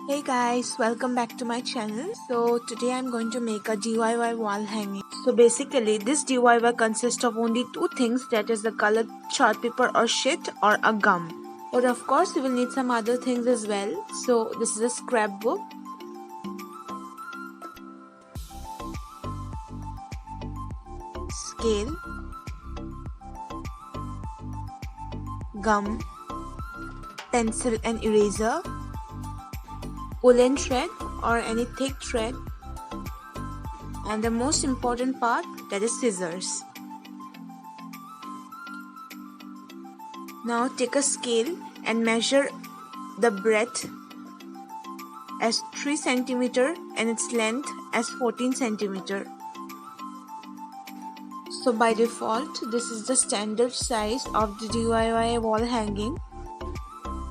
Hey guys, welcome back to my channel. So today I'm going to make a DIY wall hanging. So basically this DIY consists of only two things, that is the colored chart paper or sheet or a gum. But of course you will need some other things as well. So this is a scrapbook, scale, gum, pencil and eraser, woolen thread or any thick thread, and the most important part, that is scissors. Now take a scale and measure the breadth as 3 cm and its length as 14 cm. So by default this is the standard size of the DIY wall hanging,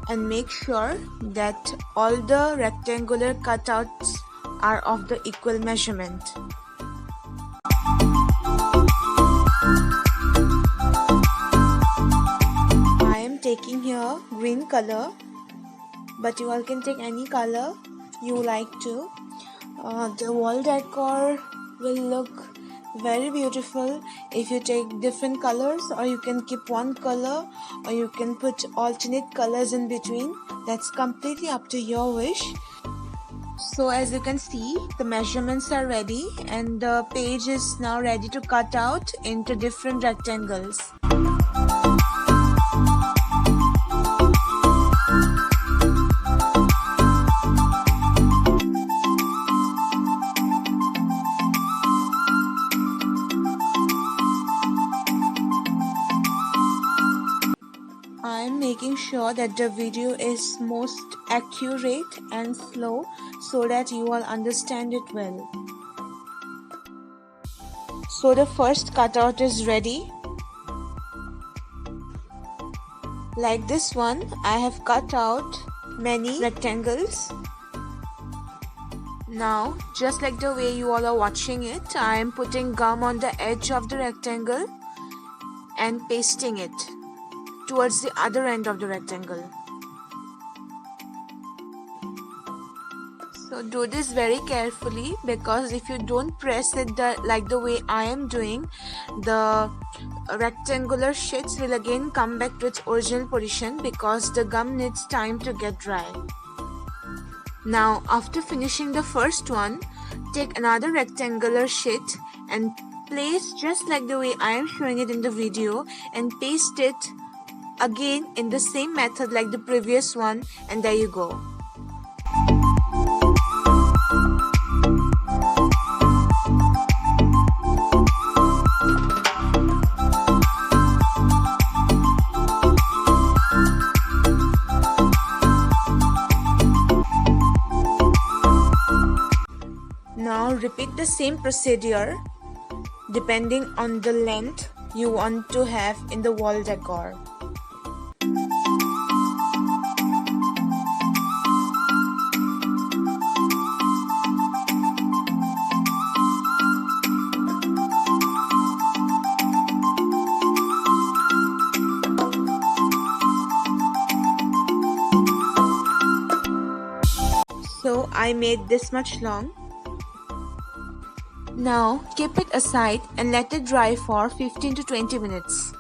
and make sure that all the rectangular cutouts are of the equal measurement. I am taking here green color, but you all can take any color you like to. The wall decor will look very beautiful if you take different colors, or you can keep one color, or you can put alternate colors in between. That's completely up to your wish. So as you can see, the measurements are ready and the page is now ready to cut out into different rectangles. I am making sure that the video is most accurate and slow so that you all understand it well. So the first cutout is ready. Like this one, I have cut out many rectangles. Now, just like the way you all are watching it, I am putting gum on the edge of the rectangle and pasting it towards the other end of the rectangle. So do this very carefully, because if you don't press it like the way I am doing, the rectangular sheets will again come back to its original position because the gum needs time to get dry. Now after finishing the first one, take another rectangular sheet and place just like the way I am showing it in the video, and paste it again in the same method like the previous one, and there you go. Now repeat the same procedure depending on the length you want to have in the wall decor. So I made this much long. Now keep it aside and let it dry for 15 to 20 minutes.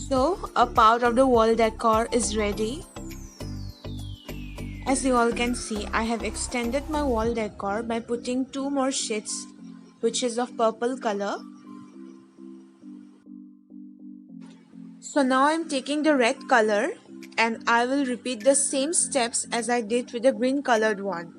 So a part of the wall decor is ready. As you all can see, I have extended my wall decor by putting two more sheets, which is of purple color. So now I am taking the red color and I will repeat the same steps as I did with the green colored one.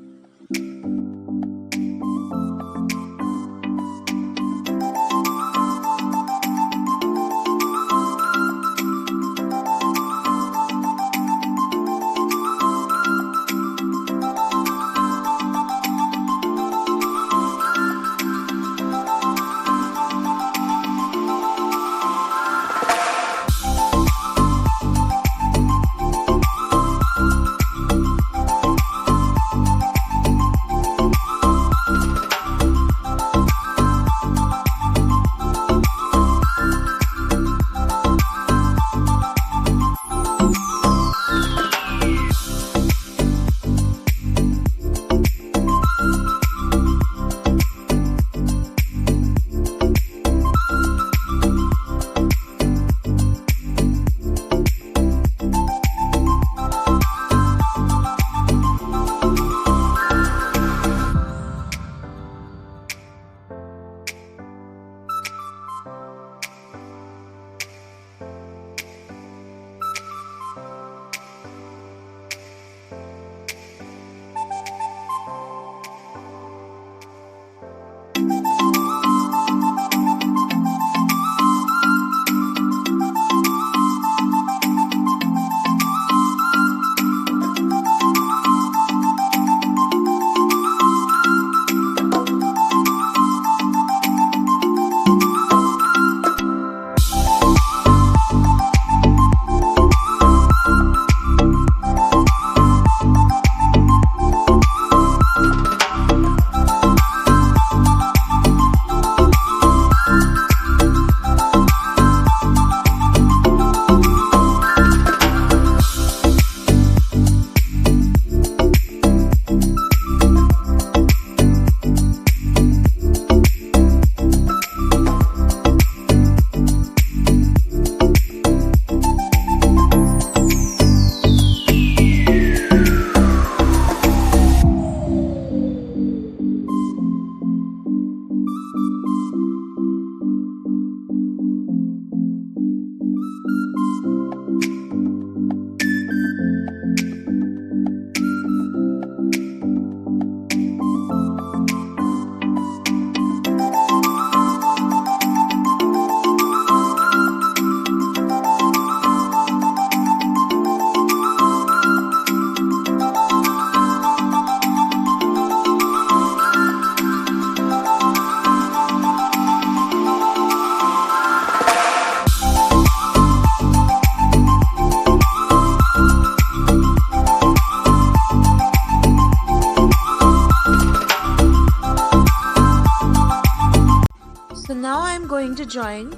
So now I'm going to join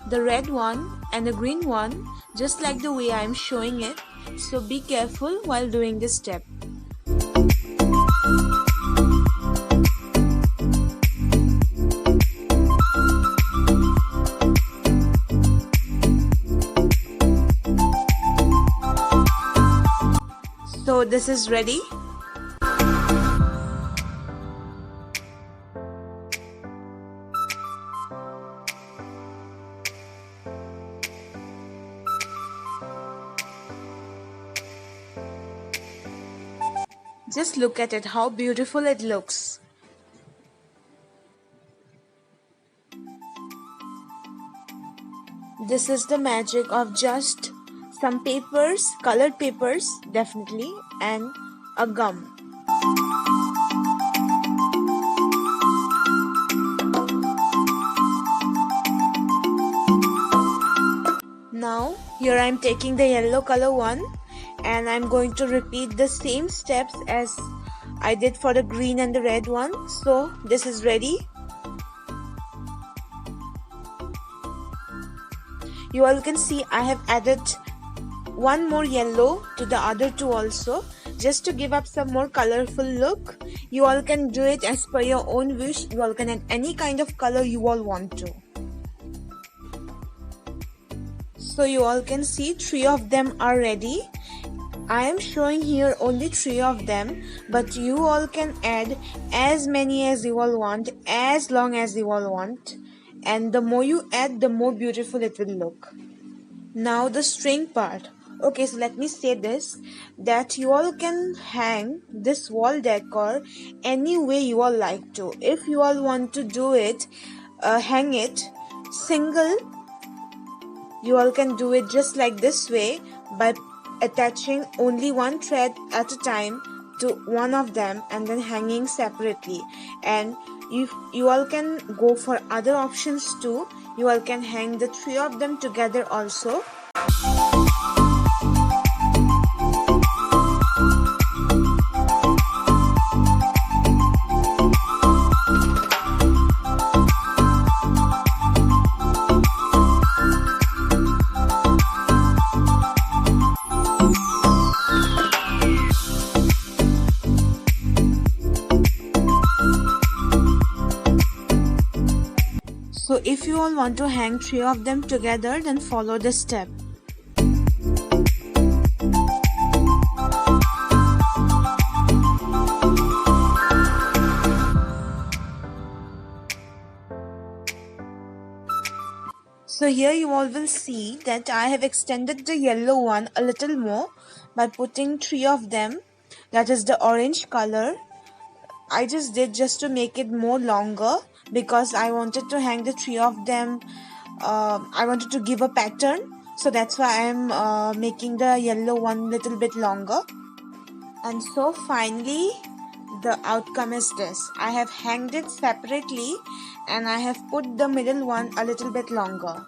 the red one and the green one just like the way I'm showing it. So be careful while doing this step. So this is ready. Just look at it, how beautiful it looks. This is the magic of just some papers, colored papers definitely, and a gum. Now here I am taking the yellow color one and I'm going to repeat the same steps as I did for the green and the red one. So this is ready. You all can see I have added one more yellow to the other two also, just to give up some more colorful look. You all can do it as per your own wish. You all can add any kind of color you all want to. So you all can see 3 of them are ready. I am showing here only 3 of them, but you all can add as many as you all want, as long as you all want, and the more you add, the more beautiful it will look. Now the string part. Okay, so let me say this, that you all can hang this wall decor any way you all like to. If you all want to do it, hang it single, you all can do it just like this way by attaching only one thread at a time to one of them and then hanging separately. And if you all can go for other options too, you all can hang the 3 of them together also. So if you all want to hang 3 of them together, then follow this step. So here you all will see that I have extended the yellow one a little more by putting 3 of them, that is the orange color. I just did just to make it more longer because I wanted to hang the 3 of them. I wanted to give a pattern, so that's why I am making the yellow one little bit longer. And so finally the outcome is this. I have hanged it separately and I have put the middle one a little bit longer.